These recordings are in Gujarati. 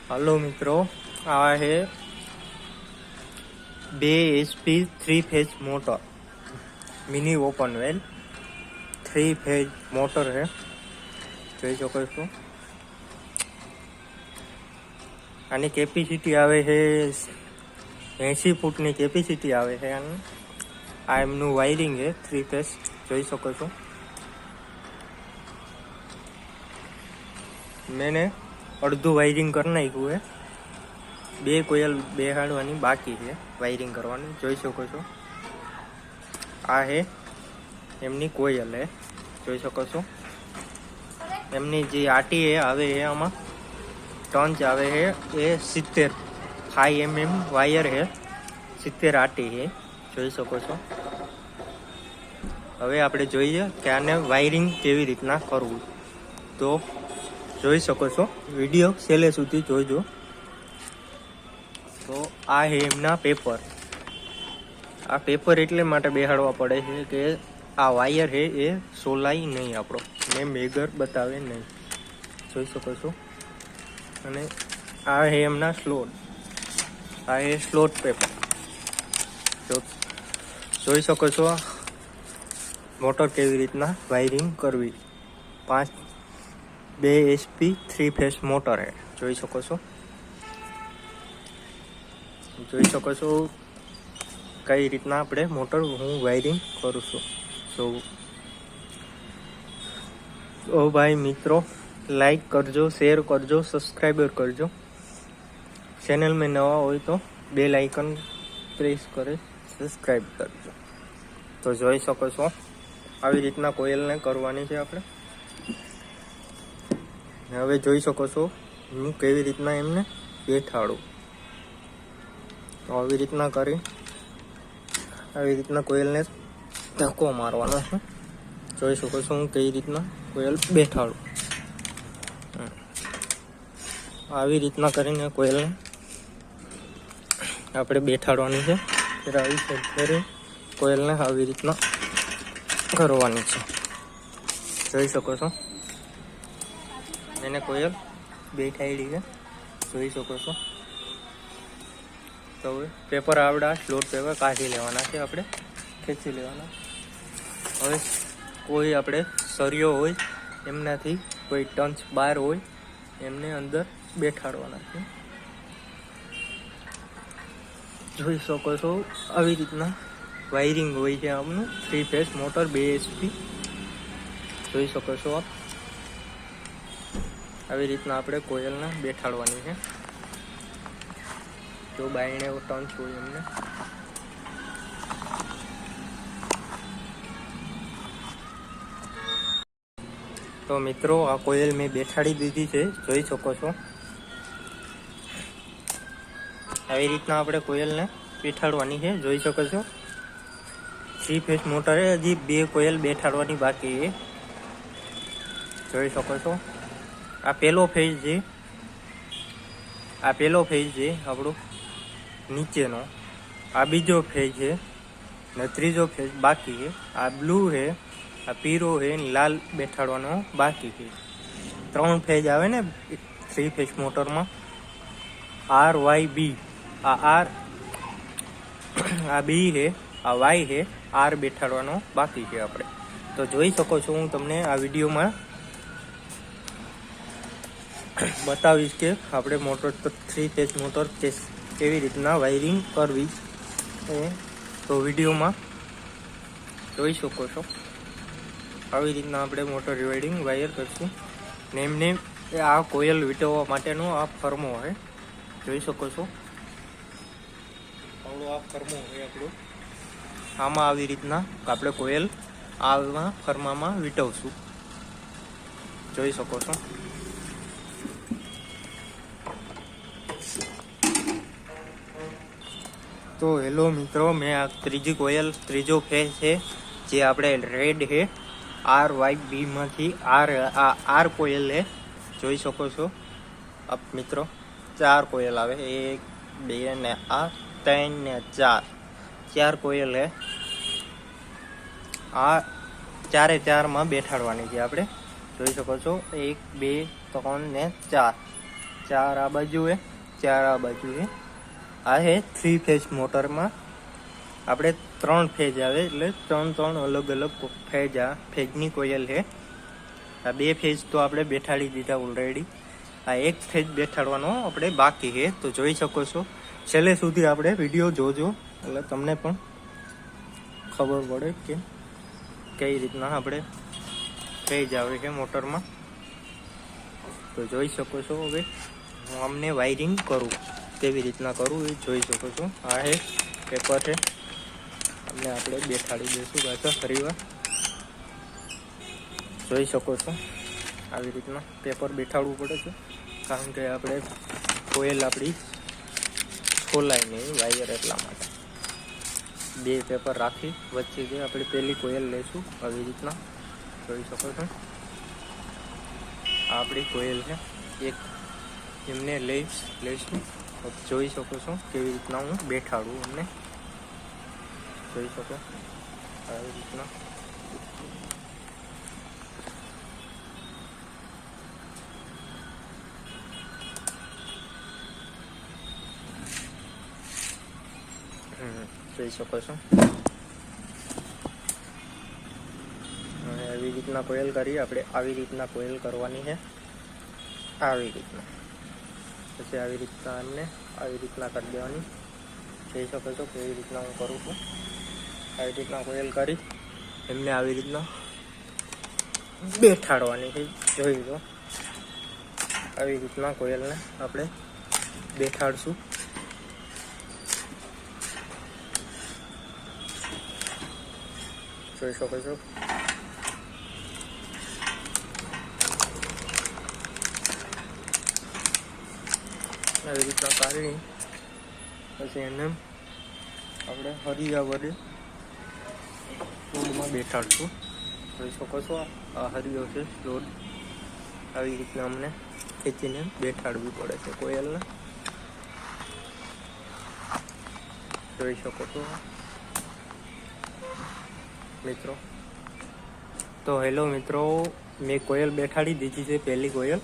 हेलो मित्रों, आ है 2 HP 3 phase motor mini open well 3 phase motor है। જોઈ શકો છો આની કેપેસિટી આવે છે 80 ફૂટની કેપેસિટી આવે છે આની। આ એમનું વાયરિંગ છે 3 फेज। જોઈ શકો છો मैंने अर्धू वायरिंग कर नाख्યું है। 2 કોયલ બેહાડવાની બાકી છે વાયરિંગ કરવાની। જોઈ શકો છો આ હે એમની કોયલ है। જોઈ શકો છો એમની જે આટી है આવે है આમાં ટંચ આવે है એ 70 5 mm વાયર है 70 આટી है। જોઈ શકો છો હવે આપણે જોઈએ કે આને વાયરિંગ કેવી રીતના કરવું। તો જોઈ શકો છો વિડિયો છેલ્લે સુધી જોજો। તો આ હે એમના પેપર। આ પેપર એટલે માટે બેહાડવા પડે છે કે આ વાયર હે એ સોલાઈ નહીં આપણો ને મેગર બતાવે નહીં। જોઈ શકો છો અને આ હે એમના સ્લોટ। આ હે સ્લોટ પેપર। જોઈ શકો છો મોટર કેવી રીતના વાયરિંગ કરવી। 2 HP 3 फेज मोटर है। જોઈ શકો છો કઈ રીતના આપણે મોટર હું વાયરિંગ કરું છું। તો ભાઈ મિત્રો લાઈક કરજો, શેર કરજો, સબસ્ક્રાइबर કરજો। ચેનલ में नवा હોય તો બેલ આઇકન પ્રેસ કરે સબસ્ક્રાइब કરજો। તો જોઈ શકો છો આવી રીતના કોયલને કરવાની છે આપણે। હવે જોઈ શકો છો હું કેવી રીતના એમને બેઠાડું। તો આવી રીતના કરી આવી રીતના કોયલને ધક્કો મારવાનો છે। જોઈ શકો છો હું કેવી રીતના કોયલ બેઠાડું। આવી રીતના કરીને કોયલને આપણે બેઠાડવાની છે। ਫਿਰ આવી સેટ કરી કોયલને આવી રીતના કરવાની છે। જોઈ શકો છો मैंने कोयल बैठाड़ी है। જોઈ શકો છો તો પેપર આવડા સ્લોટ પેપર કાઢી લેવાના છે આપણે ખેંચી લેવાના। હવે કોઈ આપણે સરિયો હોય એમનાથી કોઈ ટંચ બહાર હોય એમને અંદર બેઠાડવાના છે। જોઈ શકો છો આવી રીતના વાયરિંગ હોય છે આમનું 3 फेज મોટર 2 HP। જોઈ શકો છો આપ આવી રીતના આપણે કોયલને બેઠાડવાની છે। જો બાયણે ટંચ હોય એમને તો મિત્રો આ કોયલ મેં બેઠાડી દીધી છે। જોઈ શકો છો આવી રીતના આપણે કોયલને બેઠાડવાની છે। જોઈ શકો છો 3 फेज મોટર હજી 2 કોયલ બેઠાડવાની બાકી છે। જોઈ શકો છો આ પહેલો ફેજ છે। આ પહેલો ફેજ છે આપણો નીચેનો। આ બીજો ફેજ છે ને ત્રીજો ફેજ બાકી છે। આ બ્લુ છે, આ પીરો છે ને લાલ બેઠાડવાનો બાકી છે। 3 ફેજ આવે ને 3 फेज મોટરમાં RYB। આ આર આ બી છે, આ વાય છે, આર બેઠાડવાનો બાકી છે આપણે। તો જોઈ શકો છો હું તમને આ વિડીયોમાં બતાવીશ કે આપણે મોટર 3 फेज મોટર કેવી રીતના વાયરિંગ કરવી। તો વિડીયોમાં જોઈ શકો છો આવી રીતના આપણે મોટર વાયરિંગ વાયર કરશું ને એમને આ કોયલ વીંટવવા માટેનો આ ફરમો છે। જોઈ શકો છો આપણો આ ફરમો હોય આપણો આમાં આવી રીતના આપણે કોયલ આમાં ફરમામાં વીંટવશું। જોઈ શકો છો तो हेलो मित्रों मैं आ त्रीजी कोयल त्रीजो फेज है जे आपणे रेड है RYB मांथी आर कोयल है। જોઈ શકો છો आप मित्रों 4 कोयल आवे 1 2 ने 3 ने 4 कोयल है। आ 4 માં બેઠાડવાની છે આપણે। જોઈ શકો છો 1 2 3 ને 4 4 આ બાજુ હે, 4 આ બાજુ હે. આ હે 3 ફેઝ મોટરમાં આપણે 3 ફેઝ આવે એટલે 3 અલગ અલગ ફેઝ. આ ફેઝની કોયલ છે. આ 2 ફેઝ તો આપણે બેઠાડી દીધા ઓલરેડી. આ 1 ફેઝ બેઠાડવાનો આપણે બાકી છે. તો જોઈ શકો છો, છેલ્લે સુધી આપણે વિડીયો જોજો એટલે તમને પણ ખબર પડે કે કઈ રીતના આપણે ફેઝ આવે છે મોટરમાં. તો જોઈ શકો છો. હવે હું અમને વાયરિંગ કરું કેવી રીતના કરું એ જોઈ શકો છો. આ છે પેપર છે, અમને આપણે બેઠાડી દઈશું પાછા ફરીવાર. જોઈ શકો છો આવી રીતના પેપર બેઠાડવું પડે છે, કારણ કે આપણે કોયલ આપણી ખોલાય નહીં વાયર, એટલા માટે 2 પેપર રાખી વચ્ચે જે આપણે પહેલી કોયલ લઈશું આવી રીતના. જોઈ શકો છો આ આપણી કોયલ છે. એક એમને લઈશું. જોઈ શકો છો કેવી રીતના હું બેઠાડું અમને. જોઈ શકો આવી રીતના. જોઈ શકો છો. આવી રીતના કોયલ કરી આપણે. આવી રીતના કોયલ કરવાની છે, આવી રીતના. પછી આવી રીતના એમને આવી રીતના કરી દેવાની. જોઈ શકો છો કેવી રીતના હું કરું છું. આવી રીતના કોયલ કરી એમને આવી રીતના બેઠાડવાની છે. જોઈ લો આવી રીતના કોયલને આપણે બેઠાડશું. જોઈ શકો છો. આવી રીતના કાઢી પછી એને આપણે હરિયા વડે સ્લોડમાં બેઠાડશું. જોઈ શકો છો આ હરિયો છે સ્લોડ. આવી રીતના અમને ખેંચીને બેઠાડવી પડે છે કોયલને. જોઈ શકો છો મિત્રો. તો હેલો મિત્રો, મેં કોયલ બેઠાડી દીધી છે પહેલી કોયલ.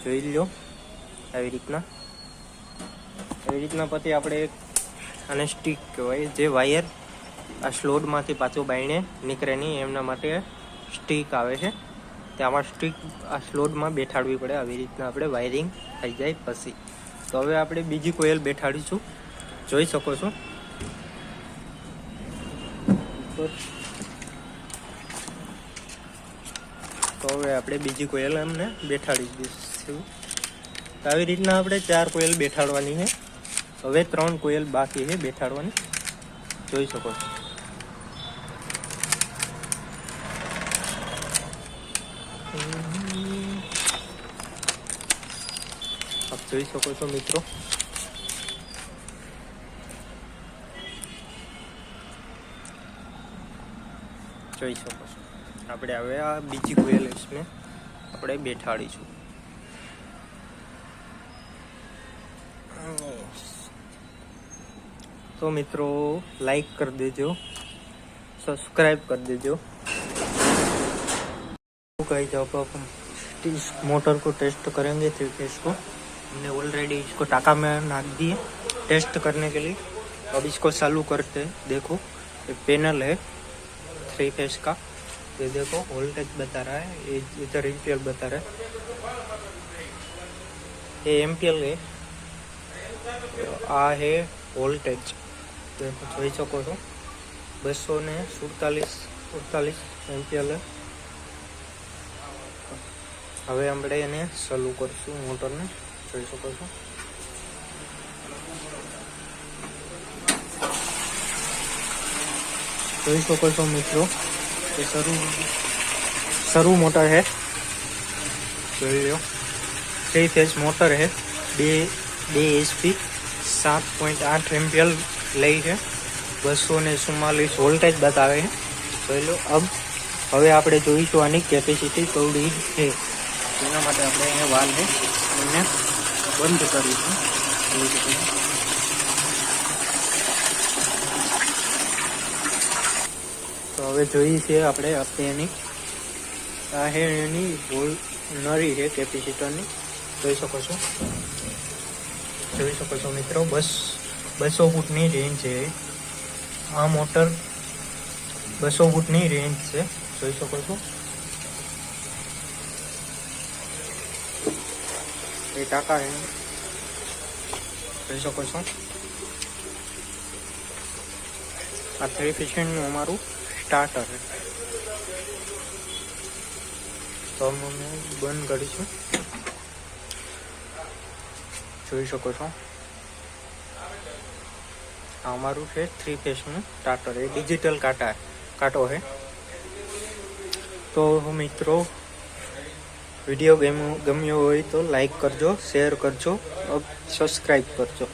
જોઈ લો આવી રીતના. આવી રીતના પછી આપણે આને સ્ટીક કહેવાય, જે વાયર આ સ્લોડમાંથી પાછો બાયણે નીકળે નહીં એમના માટે સ્ટીક આવે છે. તેમાં સ્ટીક આ સ્લોડમાં બેઠાડવી પડે. આવી રીતના આપણે વાયરિંગ થઈ જાય પછી. તો હવે આપણે બીજી કોયલ બેઠાડીશું. જોઈ શકો છો. તો હવે આપણે બીજી કોયલ એમને બેઠાડી દઈશું. તો આવી રીતના આપણે 4 કોયલ બેઠાડવાની છે. હવે 3 કોયલ બાકી છે બેઠાડવાની. જોઈ શકો છો. આપ જોઈ શકો છો મિત્રો. જોઈ શકો છો. આપણે હવે આ બીજી કોયલ ને આપણે બેઠાડીશું. તો મિત્રો લાઈક कर देजो, सब्सक्राइब कर देजो. कहीं जब हम इस मोटर को टेस्ट करेंगे 3 फेज को, हमने ऑलरेडी इसको टाका में नाख दिए टेस्ट करने के लिए. अब इसको चालू करते हैं. देखो ये पैनल है 3 फेज का. ये देखो वोल्टेज बता रहा है, ये इधर एम्पियर बता रहा है. ये एम्पियर है, आ है वोल्टेज. देखो જોઈ શકો છો 247 એમ્પિયર. હવે આપણે એને ચાલુ કરશું મોટરને. જોઈ શકો છો. જોઈ શકો છો મિત્રો ये सरू मोटर है. જોઈ લો 3 फेज मोटर है. 2 HP 7.8 एम्पियर લઈ છે. 244 વોલ્ટેજ બતાવે છે. જોઈ લો. હવે આપણે જોઈશું આની કેપેસિટી કેવડી છે. તેના માટે આપણે અહીંયા વાલ્વ એને બંધ કરીશું. તો હવે જોઈએ છીએ આપણે એની આ હે એની નળી છે કેપેસિટરની. જોઈ શકો છો. જોઈ શકો છો મિત્રો, 200 ફૂટની રેન્જ છે આ મોટર, 200 ફૂટની રેન્જ છે, જોઈ શકો છો। એ ટાકા છે, જોઈ શકો છો। આ 3 ફિશનનું અમારું સ્ટાર્ટર છે, તો અમે બંધ કરીશું, જોઈ શકો છો। આ અમારું છે 3 ફેસનું સ્ટાર્ટર, એ ડિજિટલ કાંટો છે। તો મિત્રો વિડીયો ગમ્યો હોય તો લાઈક કરજો, શેર કરજો, સબસ્ક્રાઈબ કરજો।